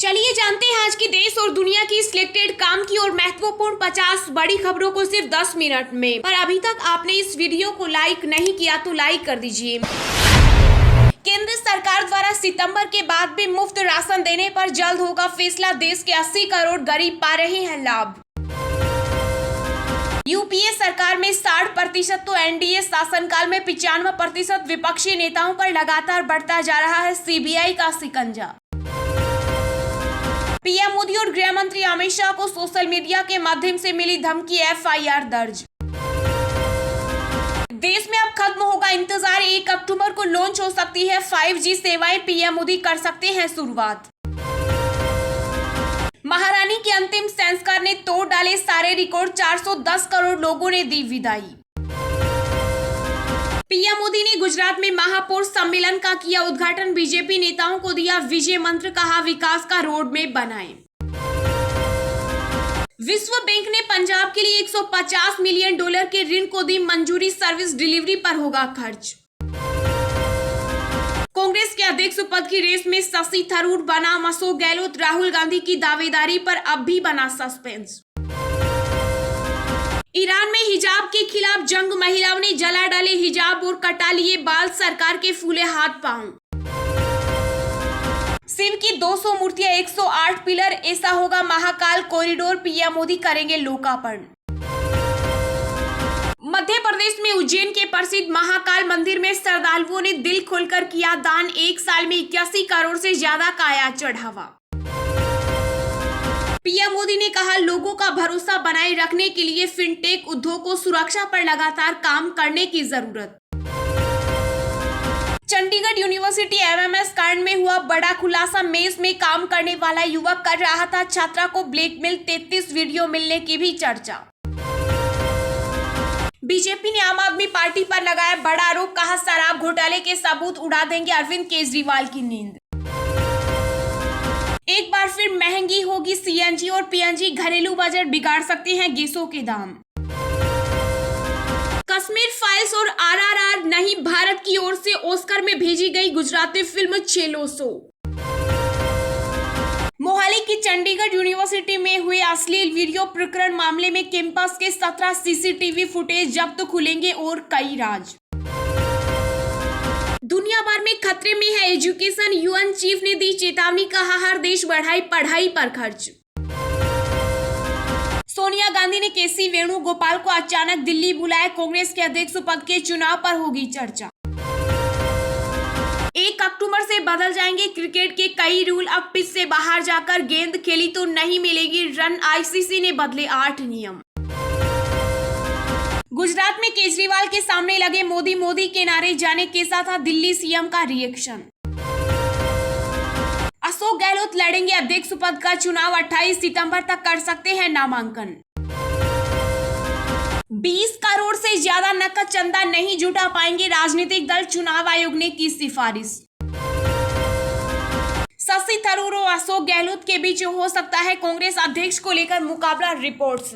चलिए जानते हैं आज की देश और दुनिया की सिलेक्टेड काम की और महत्वपूर्ण 50 बड़ी खबरों को सिर्फ 10 मिनट में। पर अभी तक आपने इस वीडियो को लाइक नहीं किया तो लाइक कर दीजिए। केंद्र सरकार द्वारा सितंबर के बाद भी मुफ्त राशन देने पर जल्द होगा फैसला। देश के 80 करोड़ गरीब पा रहे हैं लाभ। यूपीए सरकार में 60% तो एनडीए शासनकाल में 95% विपक्षी नेताओं पर लगातार बढ़ता जा रहा है सीबीआई का शिकंजा। पीएम मोदी और गृह मंत्री अमित शाह को सोशल मीडिया के माध्यम से मिली धमकी, एफआईआर दर्ज। देश में अब खत्म होगा इंतजार, 1 अक्टूबर को लॉन्च हो सकती है 5G सेवाएं, पीएम मोदी कर सकते हैं शुरुआत। महारानी के अंतिम संस्कार ने तोड़ डाले सारे रिकॉर्ड, 410 करोड़ लोगों ने दी विदाई। पीएम मोदी ने गुजरात में महापौर सम्मेलन का किया उद्घाटन, बीजेपी नेताओं को दिया विजय मंत्र, कहा विकास का रोड मैप बनाएं। विश्व बैंक ने पंजाब के लिए $150 मिलियन के ऋण को दी मंजूरी, सर्विस डिलीवरी पर होगा खर्च। कांग्रेस के अध्यक्ष पद की रेस में शशि थरूर बना अशोक गहलोत, राहुल गांधी की दावेदारी पर अब भी बना सस्पेंस। ईरान में हिजाब के खिलाफ जंग, महिलाओं ने जला डाले हिजाब और कटा लिए बाल, सरकार के फूले हाथ पांव। शिव की 200 मूर्तियां, 108 पिलर, ऐसा होगा महाकाल कॉरिडोर, पीएम मोदी करेंगे लोकार्पण। मध्य प्रदेश में उज्जैन के प्रसिद्ध महाकाल मंदिर में श्रद्धालुओं ने दिल खोलकर किया दान, 1 साल में 81 करोड़ से ज्यादा का आया चढ़ावा। पीएम मोदी ने कहा लोगों का भरोसा बनाए रखने के लिए फिनटेक उद्योग को सुरक्षा पर लगातार काम करने की जरूरत। चंडीगढ़ यूनिवर्सिटी एमएमएस कांड में हुआ बड़ा खुलासा, मेस में काम करने वाला युवक कर रहा था छात्रा को ब्लैकमेल, 33 वीडियो मिलने की भी चर्चा। बीजेपी ने आम आदमी पार्टी पर लगाया बड़ा आरोप, कहा शराब घोटाले के सबूत उड़ा देंगे अरविंद केजरीवाल की नींद। एक बार फिर महंगी होगी सीएनजी और पीएनजी, घरेलू बजट बिगाड़ सकते हैं गैसों के दाम। कश्मीर फाइल्स और आरआरआर नहीं, भारत की ओर से ऑस्कर में भेजी गई गुजराती फिल्म चेलो सो। मोहाली की चंडीगढ़ यूनिवर्सिटी में हुए अश्लील वीडियो प्रकरण मामले में कैंपस के 17 सीसीटीवी फुटेज जब्त, खुलेंगे और कई राज। दुनिया भर में खतरे में है एजुकेशन, यूएन चीफ ने दी चेतावनी, कहा हर देश बढ़ाए पढ़ाई पर खर्च। सोनिया गांधी ने केसी वेणुगोपाल को अचानक दिल्ली बुलाया, कांग्रेस के अध्यक्ष पद के चुनाव पर होगी चर्चा। 1 अक्टूबर से बदल जाएंगे क्रिकेट के कई रूल, अब पिच से बाहर जाकर गेंद खेली तो नहीं मिलेगी रन, आईसीसी ने बदले 8 नियम। गुजरात में केजरीवाल के सामने लगे मोदी मोदी के नारे, जाने कैसा था दिल्ली सीएम का रिएक्शन। अशोक गहलोत लड़ेंगे अध्यक्ष पद का चुनाव, 28 सितंबर तक कर सकते हैं नामांकन। 20 करोड़ से ज्यादा नकद चंदा नहीं जुटा पाएंगे राजनीतिक दल, चुनाव आयोग ने की सिफारिश। शशि थरूर और अशोक गहलोत के बीच हो सकता है कांग्रेस अध्यक्ष को लेकर मुकाबला, रिपोर्ट्स।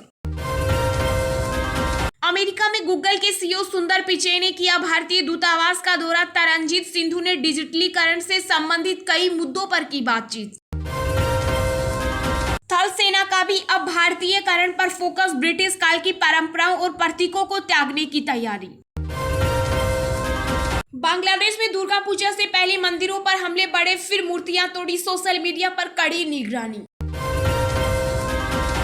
अमेरिका में गूगल के सीईओ सुंदर पिचई ने किया भारतीय दूतावास का दौरा, तरनजीत सिंधु ने डिजिटलीकरण से संबंधित कई मुद्दों पर की बातचीत। थल सेना का भी अब भारतीयकरण पर फोकस, ब्रिटिश काल की परंपराओं और प्रतीकों को त्यागने की तैयारी। बांग्लादेश में दुर्गा पूजा से पहले मंदिरों पर हमले बढ़े, फिर मूर्तियां तोड़ी, सोशल मीडिया पर कड़ी निगरानी।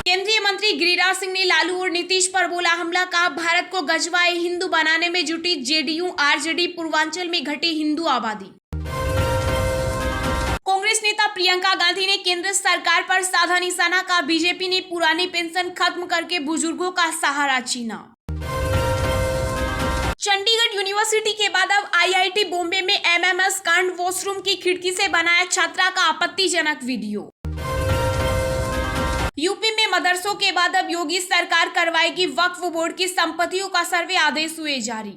केंद्रीय मंत्री गिरिराज सिंह ने लालू और नीतीश पर बोला हमला, कहा भारत को गजवाए हिंदू बनाने में जुटी जेडीयू आरजेडी, पूर्वांचल में घटी हिंदू आबादी। कांग्रेस नेता प्रियंका गांधी ने केंद्र सरकार पर साधा निशाना, कहा बीजेपी ने पुरानी पेंशन खत्म करके बुजुर्गों का सहारा छीना। चंडीगढ़ यूनिवर्सिटी के बाद अब आईआईटी बॉम्बे में एमएमएस कांड, वॉशरूम की खिड़की से बनाया छात्रा का आपत्तिजनक वीडियो। यूपी में मदरसों के बाद अब योगी सरकार करवाएगी वक्फ बोर्ड की संपत्तियों का सर्वे, आदेश हुए जारी।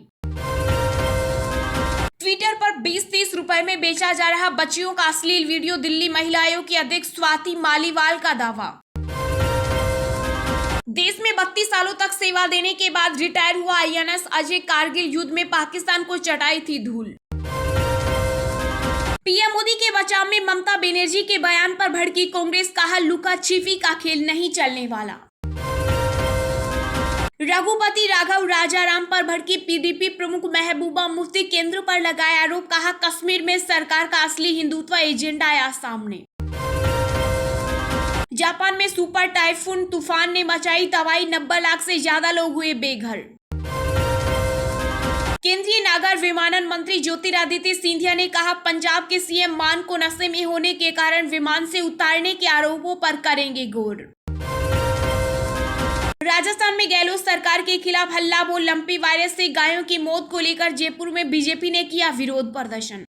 ट्विटर पर 20-30 रुपए में बेचा जा रहा बच्चियों का अश्लील वीडियो, दिल्ली महिला आयोग की अध्यक्ष स्वाति मालीवाल का दावा। देश में 32 सालों तक सेवा देने के बाद रिटायर हुआ आईएनएस अजय, कारगिल युद्ध में पाकिस्तान को चटाई थी धूल। पीएम मोदी के बचाव में ममता बनर्जी के बयान पर भड़की कांग्रेस, कहा लुका छिपी का खेल नहीं चलने वाला। रघुपति राघव राजाराम पर भड़की पीडीपी प्रमुख महबूबा मुफ्ती, केंद्र पर लगाया आरोप, कहा कश्मीर में सरकार का असली हिंदुत्व एजेंडा आया सामने। जापान में सुपर टाइफून तूफान ने मचाई तबाही, 90 लाख से ज्यादा लोग हुए बेघर। केंद्रीय नागर विमानन मंत्री ज्योतिरादित्य सिंधिया ने कहा पंजाब के सीएम मान को नशे में होने के कारण विमान से उतारने के आरोपों पर करेंगे गौर। राजस्थान में गहलोत सरकार के खिलाफ हल्ला बोल, लंपी वायरस से गायों की मौत को लेकर जयपुर में बीजेपी ने किया विरोध प्रदर्शन।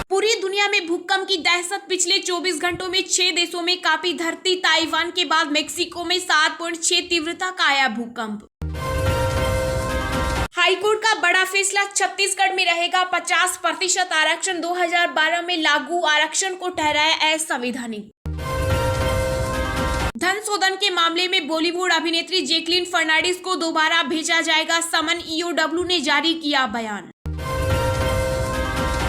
पूरी दुनिया में भूकंप की दहशत, पिछले 24 घंटों में 6 देशों में कांपी धरती, ताइवान के बाद मेक्सिको में 7.6 तीव्रता का आया भूकंप। हाईकोर्ट का बड़ा फैसला, छत्तीसगढ़ में रहेगा 50% आरक्षण, 2012 में लागू आरक्षण को ठहराया असंवैधानिक। धन शोधन के मामले में बॉलीवुड अभिनेत्री जैकलीन फर्नांडिस को दोबारा भेजा जाएगा समन, ईओडब्ल्यू ने जारी किया बयान।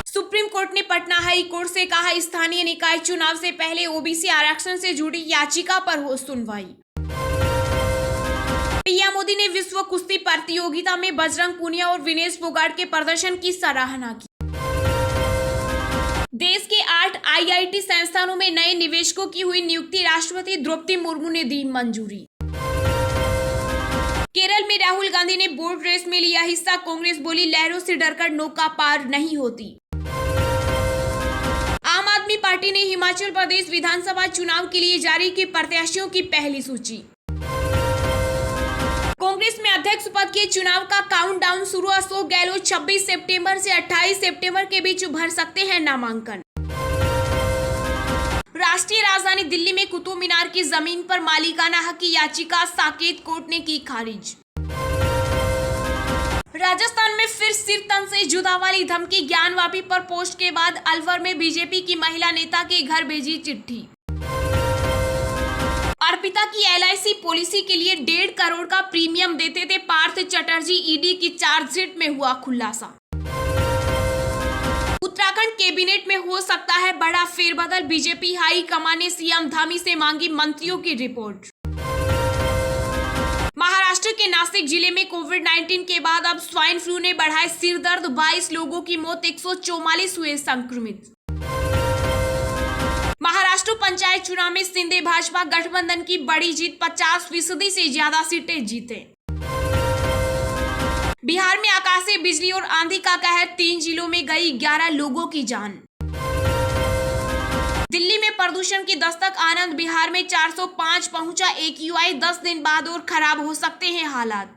सुप्रीम कोर्ट ने पटना हाई कोर्ट से कहा स्थानीय निकाय चुनाव से पहले ओबीसी आरक्षण से जुड़ी याचिका पर हो सुनवाई। पीएम मोदी ने विश्व कुश्ती प्रतियोगिता में बजरंग पुनिया और विनेश फोगाट के प्रदर्शन की सराहना की। देश के 8 आईआईटी संस्थानों में नए निवेशकों की हुई नियुक्ति, राष्ट्रपति द्रौपदी मुर्मू ने दी मंजूरी। केरल में राहुल गांधी ने बोट रेस में लिया हिस्सा, कांग्रेस बोली लहरों से डरकर नौका पार नहीं होती। आम आदमी पार्टी ने हिमाचल प्रदेश विधानसभा चुनाव के लिए जारी की प्रत्याशियों की पहली सूची। कांग्रेस में अध्यक्ष पद के चुनाव का काउंटडाउन शुरू, अशोक गहलोत 26 सितंबर से 28 सितंबर के बीच भर सकते हैं नामांकन। राष्ट्रीय राजधानी दिल्ली में कुतुब मीनार की जमीन पर मालिकाना हक की याचिका साकेत कोर्ट ने की खारिज। राजस्थान में फिर सिर तन से जुदा वाली धमकी, ज्ञानवापी पर पोस्ट के बाद अलवर में बीजेपी की महिला नेता के घर भेजी चिट्ठी। अर्पिता की एलआईसी पॉलिसी के लिए 1.5 करोड़ का प्रीमियम देते थे पार्थ चटर्जी, ईडी की चार्जशीट में हुआ खुलासा। उत्तराखंड कैबिनेट में हो सकता है बड़ा फेरबदल, बीजेपी हाई कमान ने सीएम धामी से मांगी मंत्रियों की रिपोर्ट। महाराष्ट्र के नासिक जिले में कोविड-19 के बाद अब स्वाइन फ्लू ने बढ़ाए सिरदर्द, 22 लोगों की मौत, 144 हुए संक्रमित। महाराष्ट्र पंचायत चुनाव में शिंदे भाजपा गठबंधन की बड़ी जीत, 50% से ज्यादा सीटें जीते। बिहार में आकाशीय बिजली और आंधी का कहर, 3 जिलों में गई 11 लोगों की जान। दिल्ली में प्रदूषण की दस्तक, आनंद बिहार में 405 पहुंचा एक्यूआई, 10 दिन बाद और खराब हो सकते हैं हालात।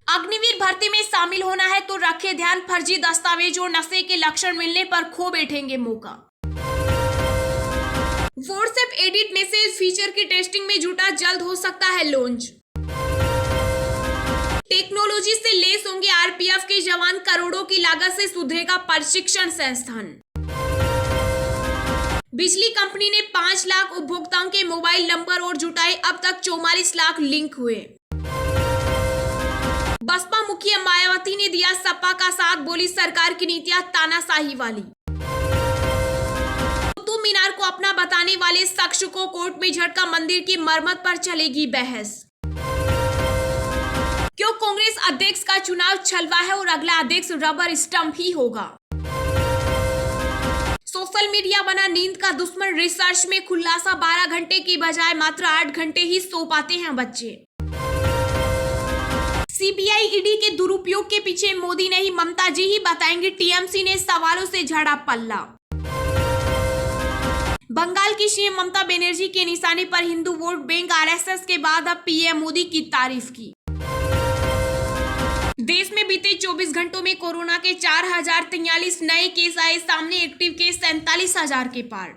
अग्निवीर भर्ती में शामिल होना है तो रखे ध्यान, फर्जी दस्तावेज और नशे के लक्षण मिलने पर खो बैठेंगे मौका। व्हाट्सएप एडिट मैसेज फीचर की टेस्टिंग में जुटा, जल्द हो सकता है लॉन्च। टेक्नोलॉजी से लेस होंगे आरपीएफ के जवान, करोड़ों की लागत से सुधरेगा प्रशिक्षण संस्थान। बिजली कंपनी ने 5 लाख उपभोक्ताओं के मोबाइल नंबर और जुटाए, अब तक 44 लाख लिंक हुए। बसपा मुखिया मायावती ने दिया सपा का साथ, बोली सरकार की नीतियां तानाशाही वाली। कुतुब मीनार को अपना बताने वाले शख्स को कोर्ट में झटका, मंदिर की मरम्मत पर चलेगी बहस। क्यों कांग्रेस अध्यक्ष का चुनाव छलवा है और अगला अध्यक्ष रबर स्टंप ही होगा। सोशल मीडिया बना नींद का दुश्मन, रिसर्च में खुलासा, 12 घंटे की बजाय मात्र 8 घंटे ही सो पाते हैं बच्चे। सीबीआई ईडी के दुरुपयोग के पीछे मोदी नहीं ममता जी ही बताएंगे, टीएमसी ने सवालों से झाड़ा पल्ला। बंगाल की सीएम ममता बनर्जी के निशाने पर हिंदू वोट बैंक, आरएसएस के बाद अब पीएम मोदी की तारीफ की। देश में बीते 24 घंटों में कोरोना के 4043 नए केस आए सामने, एक्टिव केस 47,000 के पार।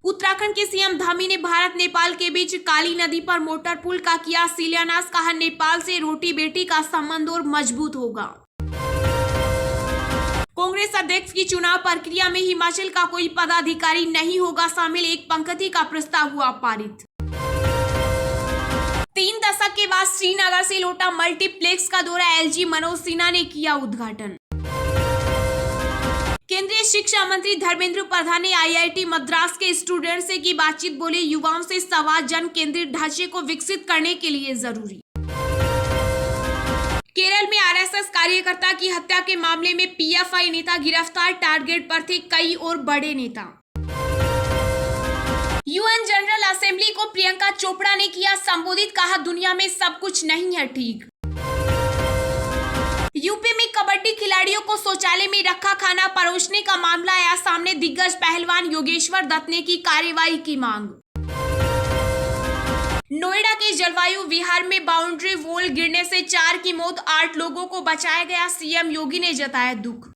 उत्तराखंड के सीएम धामी ने भारत नेपाल के बीच काली नदी पर मोटर पुल का किया शिलान्यास, कहा नेपाल से रोटी बेटी का संबंध और मजबूत होगा। कांग्रेस अध्यक्ष की चुनाव प्रक्रिया में हिमाचल का कोई पदाधिकारी नहीं होगा शामिल, एक पंक्ति का प्रस्ताव हुआ पारित। 3 दशक के बाद श्रीनगर से लौटा मल्टीप्लेक्स का दौरा एलजी मनोज सिन्हा ने किया उद्घाटन। केंद्रीय शिक्षा मंत्री धर्मेंद्र प्रधान ने आईआईटी मद्रास के स्टूडेंट से की बातचीत, बोले युवाओं से संवाद जन केंद्रित ढांचे को विकसित करने के लिए जरूरी। केरल में आरएसएस कार्यकर्ता की हत्या के मामले में पीएफआई नेता गिरफ्तार, टारगेट पर थे कई और बड़े नेता। यूएन जनरल असेंबली को प्रियंका चोपड़ा ने किया संबोधित, कहा दुनिया में सब कुछ नहीं है ठीक। यूपी में कबड्डी खिलाड़ियों को शौचालय में रखा खाना परोसने का मामला आया सामने, दिग्गज पहलवान योगेश्वर दत्त ने की कार्रवाई की मांग। नोएडा के जलवायु विहार में बाउंड्री वॉल गिरने से 4 की मौत, 8 लोगों को बचाया गया, सीएम योगी ने जताया दुख।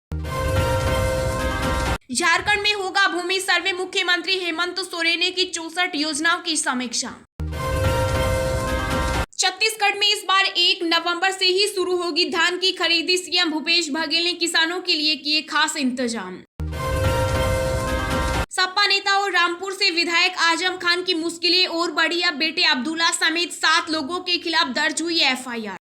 झारखंड में होगा भूमि सर्वे, मुख्यमंत्री हेमंत सोरेन ने की 64 योजनाओं की समीक्षा। छत्तीसगढ़ में इस बार 1 नवंबर से ही शुरू होगी धान की खरीदी, सीएम भूपेश बघेल ने किसानों के लिए किए खास इंतजाम। सपा नेता और रामपुर से विधायक आजम खान की मुश्किलें और बढ़ी, अब बेटे अब्दुल्ला समेत 7 लोगों के खिलाफ दर्ज हुई एफआईआर।